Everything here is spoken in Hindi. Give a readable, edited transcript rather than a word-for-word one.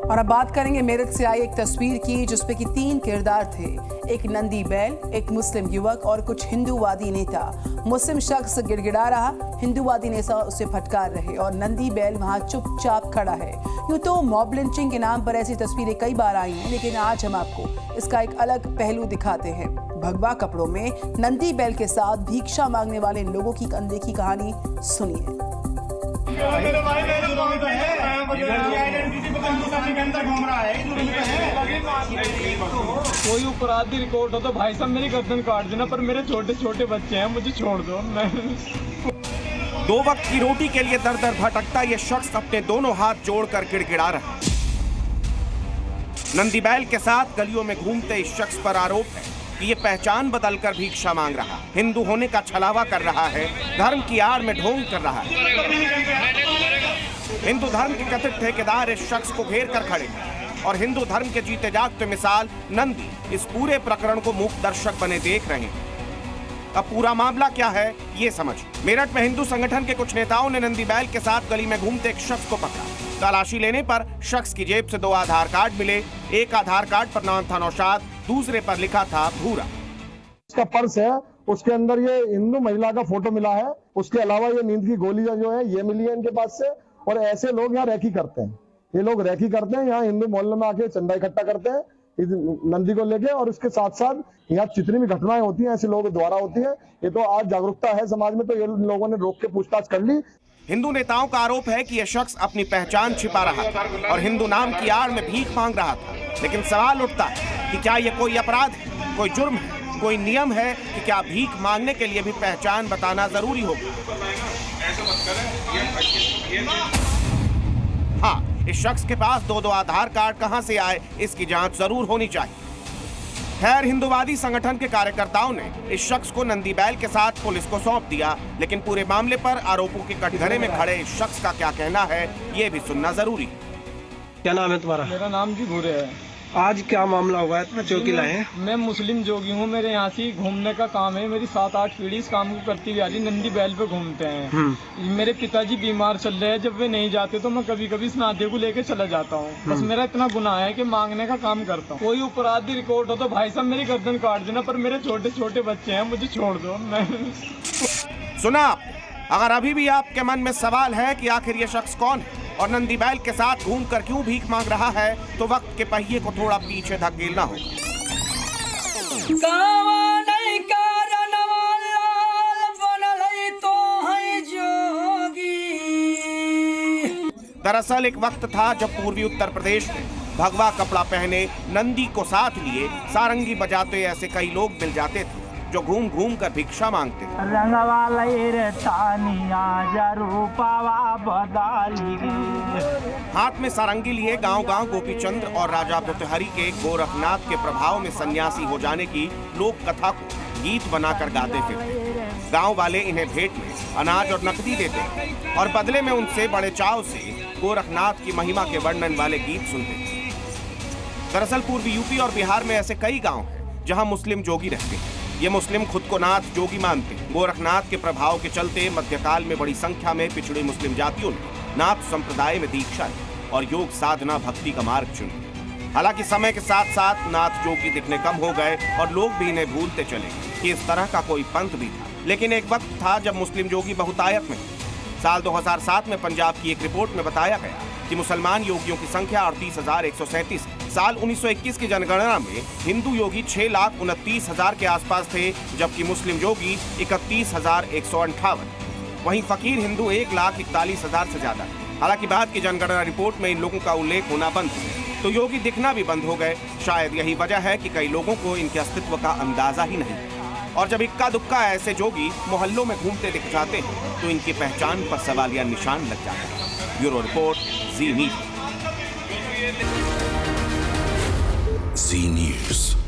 और अब बात करेंगे मेरठ से आई एक तस्वीर की जिसपे कि 3 किरदार थे। एक नंदी बैल, एक मुस्लिम युवक और कुछ हिंदूवादी नेता। मुस्लिम शख्स गिड़गिड़ा रहा, हिंदूवादी नेता उसे फटकार रहे और नंदी बैल वहां चुपचाप खड़ा है। यूं तो मॉब लिंचिंग के नाम पर ऐसी तस्वीरें कई बार आई हैं, लेकिन आज हम आपको इसका एक अलग पहलू दिखाते हैं। भगवा कपड़ों में नंदी बैल के साथ भिक्षा मांगने वाले लोगों की अनदेखी कहानी सुनिए। कोई अपराधी रिकॉर्ड हो तो भाई साहब मेरी गर्दन काट देना, पर मेरे छोटे छोटे बच्चे हैं, मुझे छोड़ दो। दो वक्त की रोटी के लिए दर दर भटकता ये शख्स अपने दोनों हाथ जोड़कर गिड़गिड़ा रहा। नंदी बैल के साथ गलियों में घूमते इस शख्स पर आरोप है कि ये पहचान बदलकर भिक्षा मांग रहा, हिंदू होने का छलावा कर रहा है, धर्म की आड़ में ढोंग कर रहा है। हिंदू धर्म के कथित ठेकेदार इस शख्स को घेर कर खड़े हैं और हिंदू धर्म के जीते जागते मिसाल नंदी इस पूरे प्रकरण को मूक दर्शक बने देख रहे हैं। अब पूरा मामला क्या है ये समझ। मेरठ में हिंदू संगठन के कुछ नेताओं ने नंदी बैल के साथ गली में घूमते एक शख्स को पकड़ा। तलाशी लेने पर शख्स की जेब से 2 आधार कार्ड मिले। एक आधार कार्ड पर नाम था नौशाद, दूसरे पर लिखा था भूरा। उसका पर्स है, उसके अंदर ये हिंदू महिला का फोटो मिला है। उसके अलावा ये नींद की गोलियां जो है ये मिली है इनके पास से। और ऐसे लोग यहाँ रैकी करते हैं, ये लोग रैकी करते हैं, यहाँ हिंदू मोहल्ले में आके चंदा इकट्ठा करते हैं इस नंदी को लेके। और इसके साथ साथ यहाँ जितनी भी घटनाएं होती हैं ऐसे लोगों द्वारा होती है। ये तो आज जागरूकता है समाज में, तो ये लोगों ने रोक के पूछताछ कर ली। हिंदू नेताओं का आरोप है कि यह शख्स अपनी पहचान छिपा रहा था और हिंदू नाम की आड़ में भीख मांग रहा था। लेकिन सवाल उठता है कि क्या यह कोई अपराध है, कोई जुर्म है, कोई नियम है कि क्या भीख मांगने के लिए भी पहचान बताना जरूरी होगा? हाँ, इस शख्स के पास 2 आधार कार्ड कहां से आए, इसकी जांच जरूर होनी चाहिए। खैर, हिंदूवादी संगठन के कार्यकर्ताओं ने इस शख्स को नंदी बैल के साथ पुलिस को सौंप दिया, लेकिन पूरे मामले पर आरोपों के कटघरे में खड़े इस शख्स का क्या कहना है ये भी सुनना जरूरी है। क्या नाम है तुम्हारा? मेरा नाम जी भूरे है। आज क्या मामला हुआ है? इतना चौकी लाए हैं? मैं मुस्लिम जोगी हूँ, मेरे यहाँ से घूमने का काम है। मेरी 7-8 पीढ़ी इस काम को करती हुई आ रही। नंदी बैल पे घूमते हैं। मेरे पिताजी बीमार चल रहे हैं, जब वे नहीं जाते तो मैं कभी कभी इस नाते को लेके चला जाता हूँ। बस मेरा इतना गुनाह है कि मांगने का काम करता हूँ। कोई अपराधी रिकॉर्ड हो तो भाई साहब मेरी गर्दन काट देना, पर मेरे छोटे छोटे बच्चे हैं, मुझे छोड़ दो। सुना, अगर अभी भी आपके मन में सवाल है कि आखिर ये शख्स कौन है और नंदी बैल के साथ घूमकर क्यों भीख मांग रहा है, तो वक्त के पहिए को थोड़ा पीछे धकेलना होगा। दरअसल एक वक्त था जब पूर्वी उत्तर प्रदेश में भगवा कपड़ा पहने, नंदी को साथ लिए सारंगी बजाते ऐसे कई लोग मिल जाते थे जो घूम घूम कर भिक्षा मांगते थे। हाथ में सारंगी लिए गांव-गांव गोपीचंद्र और राजा भृतहरि के गोरखनाथ के प्रभाव में सन्यासी हो जाने की लोक कथा को गीत बनाकर गाते थे। गांव वाले इन्हें भेंट में अनाज और नकदी देते और बदले में उनसे बड़े चाव से गोरखनाथ की महिमा के वर्णन वाले गीत सुनते थे। दरअसल पूर्वी यूपी और बिहार में ऐसे कई गांव हैं जहां मुस्लिम जोगी रहते हैं। ये मुस्लिम खुद को नाथ जोगी मानते हैं। गोरखनाथ के प्रभाव के चलते मध्यकाल में बड़ी संख्या में पिछड़ी मुस्लिम जातियों ने नाथ संप्रदाय में दीक्षा ली और योग साधना भक्ति का मार्ग चुना। हालांकि समय के साथ साथ नाथ जोगी दिखने कम हो गए और लोग भी इन्हें भूलते चले कि इस तरह का कोई पंथ भी था। लेकिन एक वक्त था जब मुस्लिम जोगी बहुतायत में थे। साल 2007 में पंजाब की एक रिपोर्ट में बताया गया कि मुसलमान योगियों की संख्या 38,137। साल 1921 की जनगणना में हिंदू योगी 6,29,000 के आसपास थे, जबकि मुस्लिम योगी 31,158। वहीं फकीर हिंदू 1,41,000 से ज्यादा। हालांकि बाद की जनगणना रिपोर्ट में इन लोगों का उल्लेख होना बंद है, तो योगी दिखना भी बंद हो गए। शायद यही वजह है कि कई लोगों को इनके अस्तित्व का अंदाजा ही नहीं। और जब इक्का दुक्का ऐसे जोगी मोहल्लों में घूमते दिख जाते हैं तो इनकी पहचान पर सवालिया निशान लग जाता है। ब्यूरो रिपोर्ट, जी न्यूज़।